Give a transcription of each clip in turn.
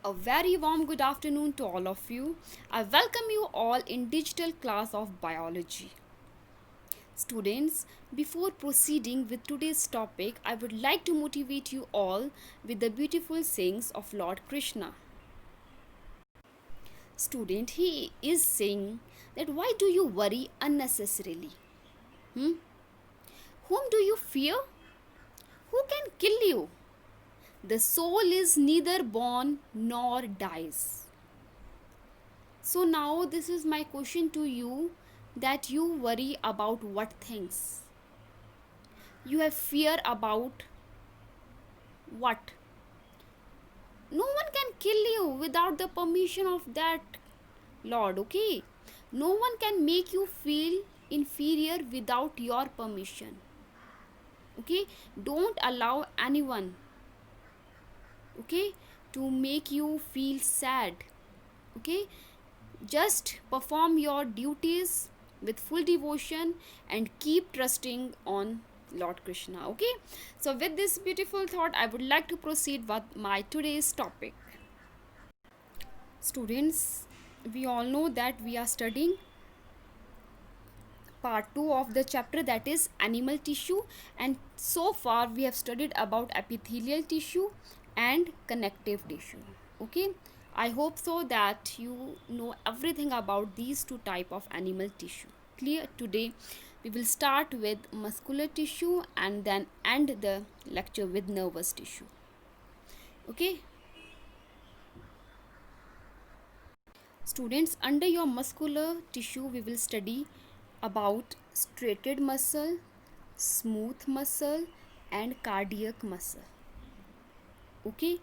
A very warm good afternoon to all of you. I welcome you all in digital class of biology. Students, before proceeding with today's topic, I would like to motivate you all with the beautiful sayings of Lord Krishna. Student, he is saying that why do you worry unnecessarily? Hmm? Whom do you fear? Who can kill you? The soul is neither born nor dies. So now this is my question to you, that you worry about what things? You have fear about what? No one can kill you without the permission of that Lord, okay? No one can make you feel inferior without your permission. Okay? Don't allow anyone, okay, to make you feel sad. Okay? Just perform your duties with full devotion and keep trusting on Lord Krishna. Okay, so with this beautiful thought, I would like to proceed with my today's topic. Students, we all know that we are studying part 2 of the chapter, that is animal tissue, and so far we have studied about epithelial tissue and connective tissue. Okay, I hope so that you know everything about these two type of animal tissue. Clear? Today we will start with muscular tissue and then end the lecture with nervous tissue. Okay, students, under your muscular tissue we will study about striated muscle, smooth muscle and cardiac muscle. Okay,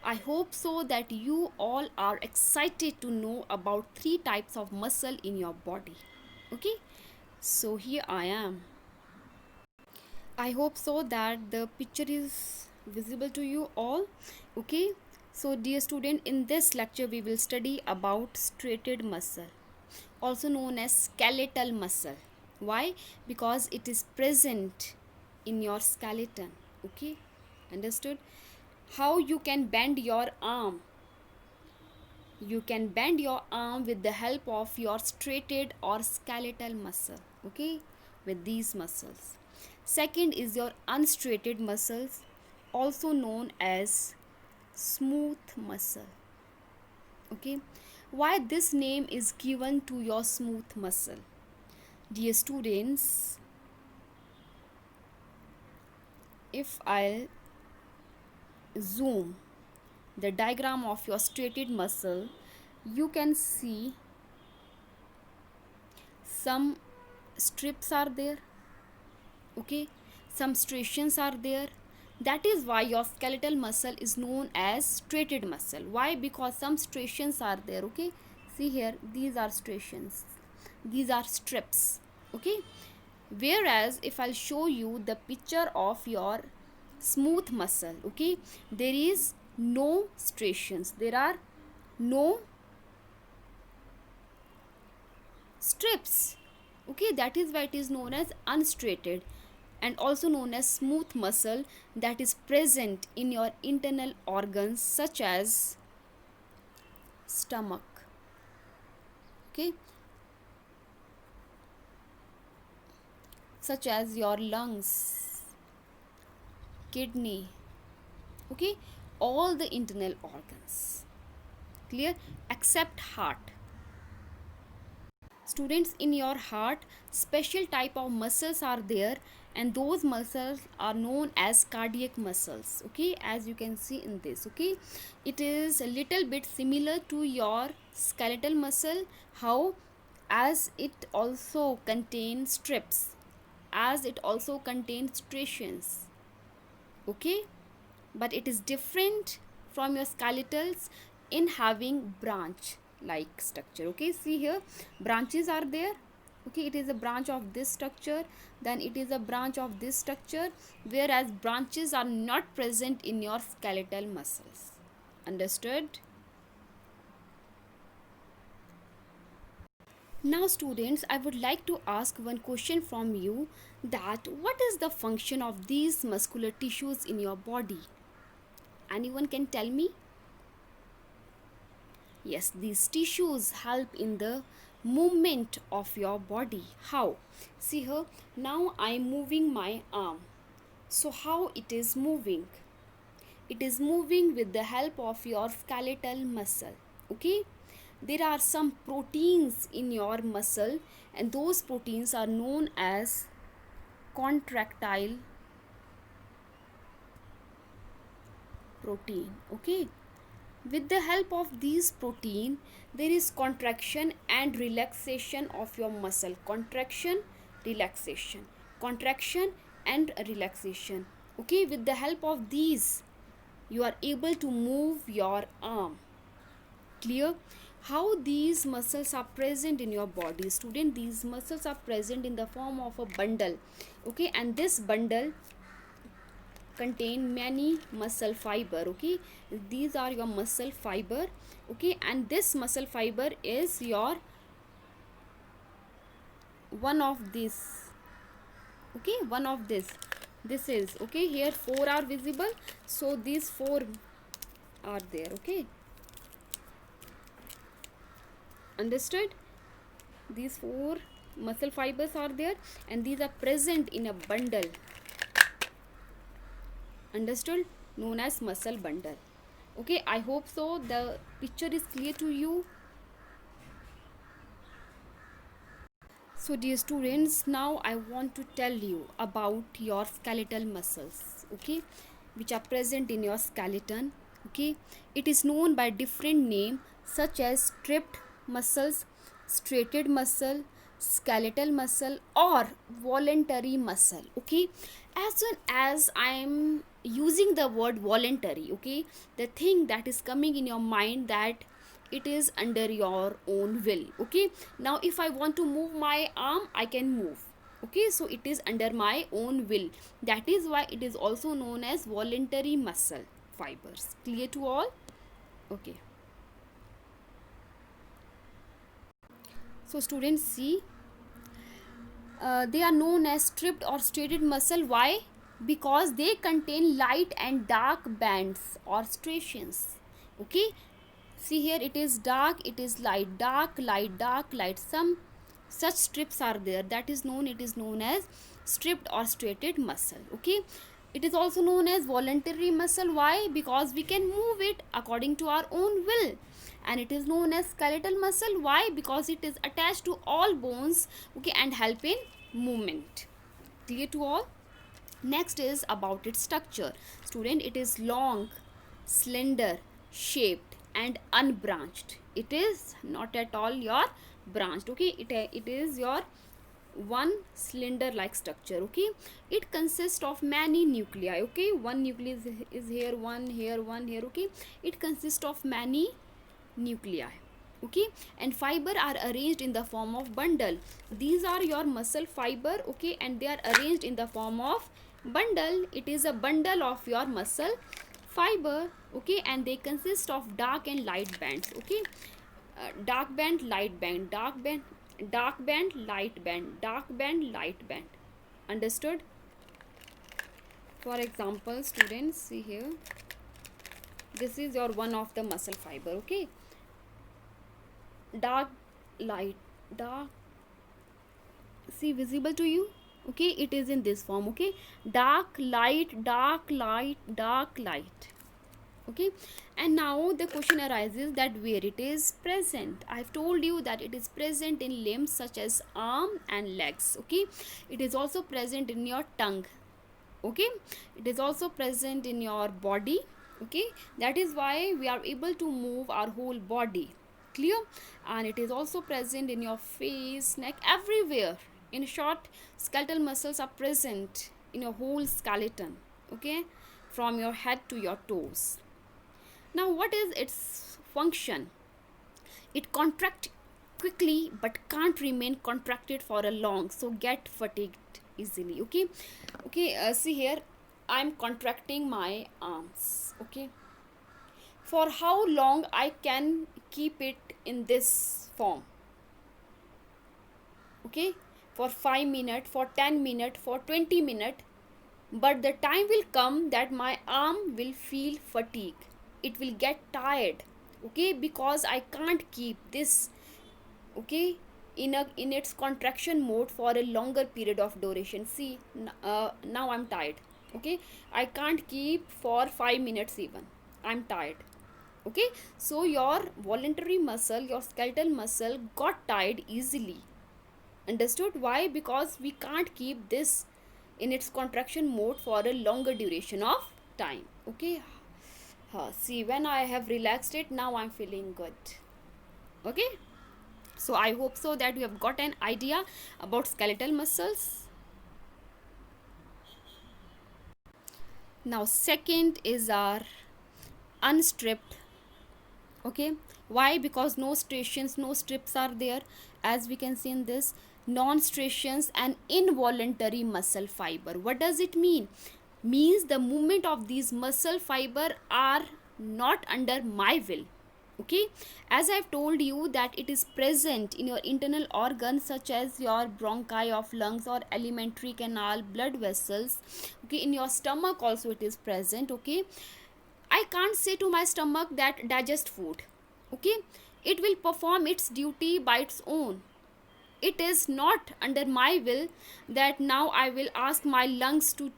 I hope so that you all are excited to know about three types of muscle in your body. Okay, so here I am. I hope so that the picture is visible to you all. Okay, so dear student, in this lecture we will study about striated muscle, also known as skeletal muscle. Why? Because it is present in your skeleton. Okay, understood? How you can bend your arm? You can bend your arm with the help of your striated or skeletal muscle. Okay, with these muscles. Second is your unstriated muscles, also known as smooth muscle. Okay, why this name is given to your smooth muscle? Dear students, if I'll zoom the diagram of your striated muscle, you can see some strips are there. Okay, some striations are there. That is why your skeletal muscle is known as striated muscle. Why? Because some striations are there. Okay, see here, these are striations, these are strips. Okay, whereas if I'll show you the picture of your smooth muscle, okay, there is no striations, there are no strips. Okay, that is why it is known as unstriated and also known as smooth muscle, that is present in your internal organs such as stomach. Okay, such as your lungs, kidney. Okay, all the internal organs. Clear? Except heart. Students, in your heart special type of muscles are there, and those muscles are known as cardiac muscles. Okay, as you can see in this. Okay, it is a little bit similar to your skeletal muscle. How? As it also contains strips, as it also contains striations. Okay, but it is different from your skeletals in having branch like structure. Okay, see here, branches are there. Okay, it is a branch of this structure, then it is a branch of this structure, whereas branches are not present in your skeletal muscles. Understood? Now students, I would like to ask one question from you, that what is the function of these muscular tissues in your body? Anyone can tell me? Yes, these tissues help in the movement of your body. How? See here, now I am moving my arm. So how it is moving? It is moving with the help of your skeletal muscle. Okay? There are some proteins in your muscle, and those proteins are known as contractile protein. Okay? With the help of these protein, there is contraction and relaxation of your muscle. Contraction, relaxation, contraction and relaxation. Okay, with the help of these, you are able to move your arm. Clear? How these muscles are present in your body, student? These muscles are present in the form of a bundle. Okay, and this bundle contain many muscle fiber. Okay, these are your muscle fiber. Okay, and this muscle fiber is your one of this. Okay, one of this is okay. Here four are visible, so these four are there. Okay, understood? These four muscle fibers are there, and these are present in a bundle. Understood? Known as muscle bundle. Okay, I hope so the picture is clear to you. So dear students, now I want to tell you about your skeletal muscles, okay, which are present in your skeleton. Okay, it is known by different name such as stripped muscles, striated muscle, skeletal muscle, or voluntary muscle. Okay, as soon as I am using the word voluntary, okay, the thing that is coming in your mind that it is under your own will. Okay, now if I want to move my arm, I can move. Okay, so it is under my own will. That is why it is also known as voluntary muscle fibers. Clear to all? Okay, so students, see, they are known as stripped or striated muscle. Why? Because they contain light and dark bands or striations. Okay, see here, it is dark, it is light, dark, light, dark, light. Some such strips are there. That is known, it is known as stripped or striated muscle. Okay, it is also known as voluntary muscle. Why? Because we can move it according to our own will. And it is known as skeletal muscle. Why? Because it is attached to all bones, okay, and help in movement. Clear to all? Next is about its structure. Student, it is long, slender, shaped and unbranched. It is not at all your branched. Okay, it is your one cylinder like structure. Okay, it consists of many nuclei. Okay, one nucleus is here, one here, one here. Okay, it consists of many nuclei. Okay, and fiber are arranged in the form of bundle. These are your muscle fiber. Okay, and they are arranged in the form of bundle. It is a bundle of your muscle fiber. Okay, and they consist of dark and light bands. Okay, dark band, light band, dark band, dark band, light band, dark band, light band. Understood? For example, students, see here, this is your one of the muscle fiber. Okay, dark, light, dark, see, visible to you? Okay, it is in this form. Okay, dark, light, dark, light, dark, light. Okay, and now the question arises that where it is present. I've told you that it is present in limbs such as arm and legs. Okay, it is also present in your tongue. Okay, it is also present in your body. Okay, that is why we are able to move our whole body. Clear? And it is also present in your face, neck, everywhere. In short, skeletal muscles are present in your whole skeleton. Okay, from your head to your toes. Now, what is its function? It contracts quickly but can't remain contracted for a long, so get fatigued easily. Okay, okay, see here, I'm contracting my arms. Okay, for how long I can keep it in this form? Okay, for 5 minutes, for 10 minutes, for 20 minutes, but the time will come that my arm will feel fatigue. It will get tired. okay, because I can't keep this, okay, in its contraction mode for a longer period of duration. See, now I'm tired, okay, I can't keep for 5 minutes even, I'm tired, okay. So your voluntary muscle, your skeletal muscle got tired easily. Understood? Why? Because we can't keep this in its contraction mode for a longer duration of time, okay. See, when I have relaxed it, now I'm feeling good, okay. So I hope so that you have got an idea about skeletal muscles. Now second is our unstripped, okay. Why? Because no striations, no strips are there, as we can see in this. Non striations and involuntary muscle fiber. What does it mean? Means the movement of these muscle fiber are not under my will, okay. As I've told you that it is present in your internal organs such as your bronchi of lungs or alimentary canal, blood vessels, okay. In your stomach also it is present, okay. I can't say to my stomach that digest food, okay. It will perform its duty by its own. It is not under my will that now I will ask my lungs to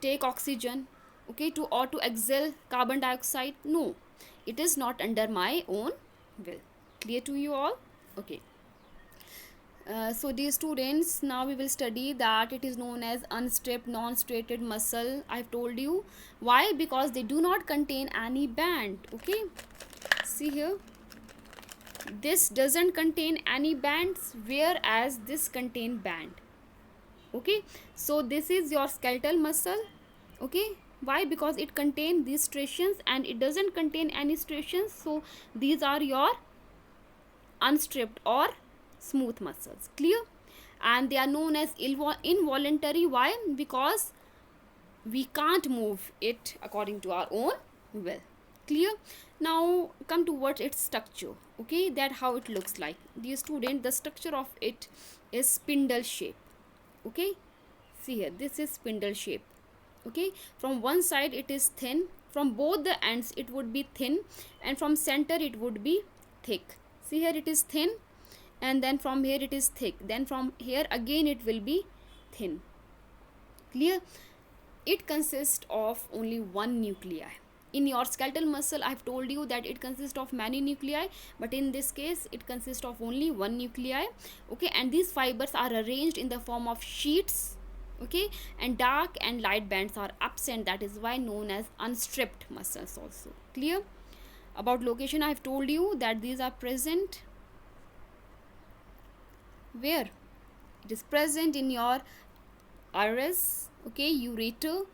take oxygen, okay, to or to exhale carbon dioxide. No, it is not under my own will. Clear to you all? Okay. So dear students, now we will study that it is known as unstripped non-striated muscle. I've told you why, because they do not contain any band, okay. See here, this doesn't contain any bands, whereas this contain band, okay. So this is your skeletal muscle, okay. Why? Because it contains these striations and it doesn't contain any striations, so these are your unstripped or smooth muscles. Clear? And they are known as involuntary. Why? Because we can't move it according to our own will. Clear? Now come towards its structure, okay, that how it looks like. Dear student, the structure of it is spindle shape, okay. See here, this is spindle shape, okay. From one side it is thin, from both the ends it would be thin, and from center it would be thick. See here, it is thin, and then from here it is thick, then from here again it will be thin. Clear? It consists of only one nuclei. In your skeletal muscle, I have told you that it consists of many nuclei, but in this case it consists of only one nuclei, okay. And these fibers are arranged in the form of sheets, okay, and dark and light bands are absent. That is why known as unstripped muscles also. Clear? About location, I have told you that these are present where? It is present in your iris, okay, ureter,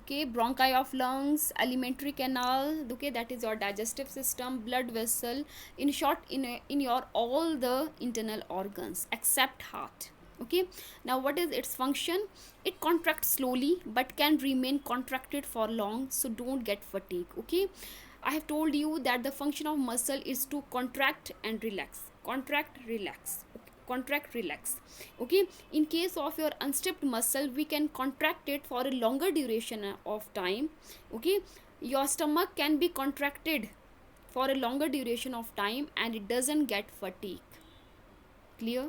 okay, bronchi of lungs, alimentary canal, okay, that is your digestive system, blood vessel, in short, in your all the internal organs except heart, okay. Now what is its function? It contracts slowly but can remain contracted for long, so don't get fatigue, okay. I have told you that the function of muscle is to contract and relax, contract, relax, contract, relax, okay. In case of your unstripped muscle, we can contract it for a longer duration of time, okay. Your stomach can be contracted for a longer duration of time and it doesn't get fatigue. Clear?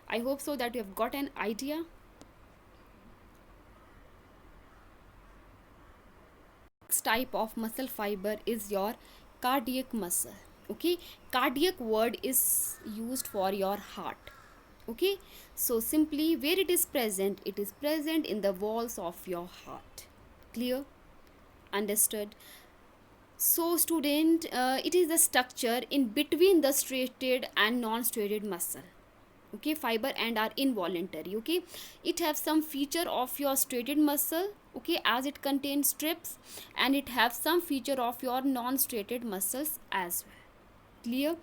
I hope so that you have got an idea. Next type of muscle fiber is your cardiac muscle, okay. Cardiac word is used for your heart, okay. So simply where it is present in the walls of your heart. Clear? Understood? So student, it is the structure in between the striated and non-striated muscle, okay, fiber, and are involuntary, okay. It has some feature of your striated muscle, okay, as it contains strips, and it has some feature of your non-striated muscles as well. Clear?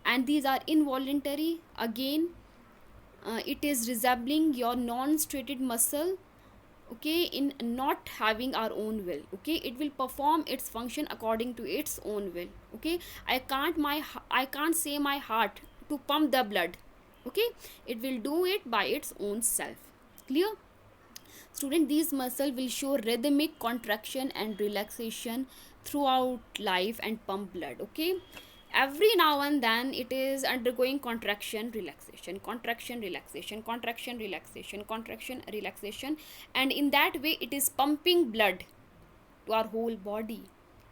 And these are involuntary. Again, it is resembling your non-striated muscle, okay, in not having our own will, okay. It will perform its function according to its own will, okay. I can't say my heart to pump the blood, okay. It will do it by its own self. Clear? Student, these muscle will show rhythmic contraction and relaxation throughout life and pump blood. Okay, every now and then it is undergoing contraction, relaxation, contraction, relaxation, contraction, relaxation, contraction, relaxation, and in that way it is pumping blood to our whole body.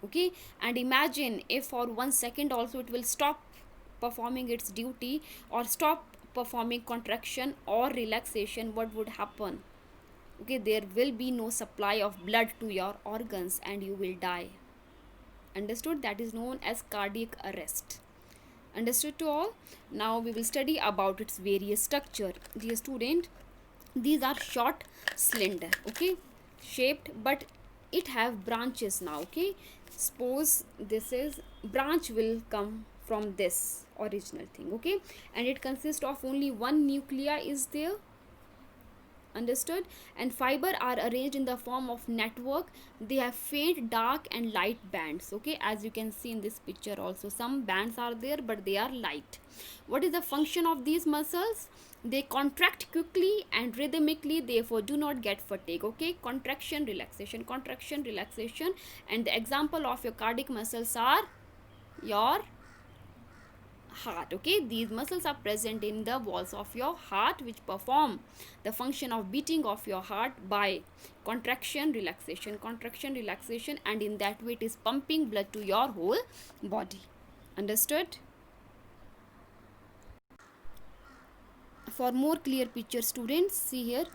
Okay, and imagine if for 1 second also it will stop performing its duty or stop performing contraction or relaxation, what would happen? Okay, there will be no supply of blood to your organs and you will die. Understood? That is known as cardiac arrest. Understood to all? Now we will study about its various structure. Dear student, these are short, slender, okay, shaped, but it have branches now. Okay, suppose this is branch will come from this original thing. Okay, and it consists of only one nuclei is there. Understood? And fiber are arranged in the form of network. They have faint, dark and light bands. Okay, as you can see in this picture also, some bands are there but they are light. What is the function of these muscles? They contract quickly and rhythmically, therefore do not get fatigue. Okay, contraction, relaxation, contraction, relaxation. And the example of your cardiac muscles are your heart. Okay, these muscles are present in the walls of your heart, which perform the function of beating of your heart by contraction, relaxation, contraction, relaxation, and in that way it is pumping blood to your whole body. Understood? For more clear picture, students, see here.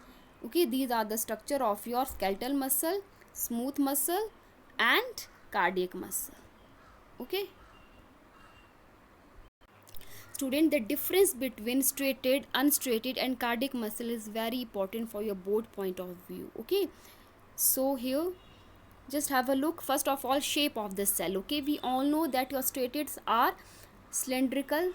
Okay, these are the structure of your skeletal muscle, smooth muscle and cardiac muscle. Okay, student, the difference between straighted, unstraighted and cardiac muscle is very important for your board point of view. Okay, so here just have a look. First of all, shape of the cell. Okay, we all know that your straighteds are cylindrical,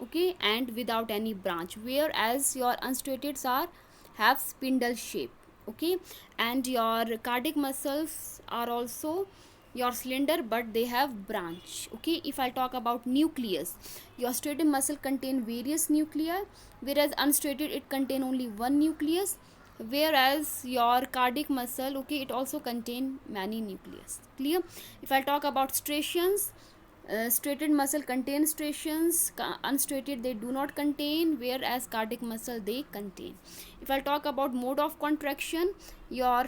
okay, and without any branch, whereas your unstraighteds are have spindle shape. Okay, and your cardiac muscles are also your cylinder but they have branch. Okay, if I talk about nucleus, your straighted muscle contain various nuclei, whereas unstraighted it contain only one nucleus, whereas your cardiac muscle, okay, it also contain many nucleus. Clear? If I talk about striations, straighted muscle contain striations, unstraighted they do not contain, whereas cardiac muscle they contain. If I talk about mode of contraction, your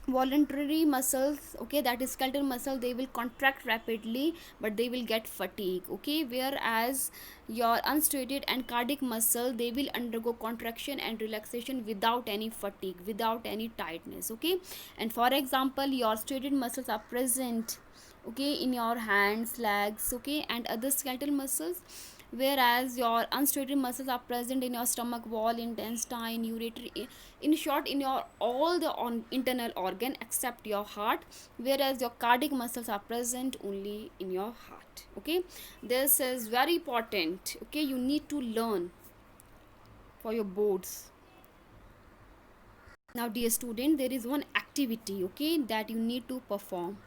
voluntary muscles, okay, that is skeletal muscle, they will contract rapidly but they will get fatigue. Okay, whereas your unstraighted and cardiac muscle, they will undergo contraction and relaxation without any fatigue, without any tightness. Okay, and for example, your straighted muscles are present, okay, in your hands, legs, okay, and other skeletal muscles, whereas your unstraighted muscles are present in your stomach wall, intestine, ureter, in short in your all the internal organ except your heart, whereas your cardiac muscles are present only in your heart. Okay, this is very important. Okay, you need to learn for your boards. Now dear student, there is one activity, okay, that you need to perform.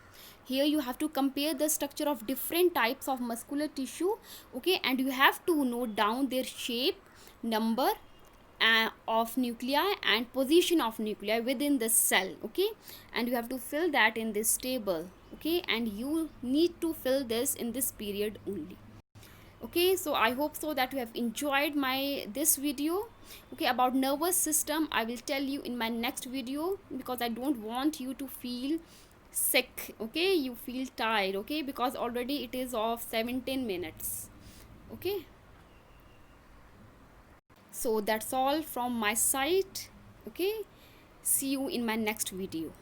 Here you have to compare the structure of different types of muscular tissue, okay, and you have to note down their shape, number of nuclei and position of nuclei within the cell. Okay, and you have to fill that in this table. Okay, and you need to fill this in this period only. Okay, so I hope so that you have enjoyed my this video. Okay, about nervous system I will tell you in my next video, because I don't want you to feel sick. Okay, you feel tired. Okay, because already it is of 17 minutes. Okay, so that's all from my side. Okay, see you in my next video.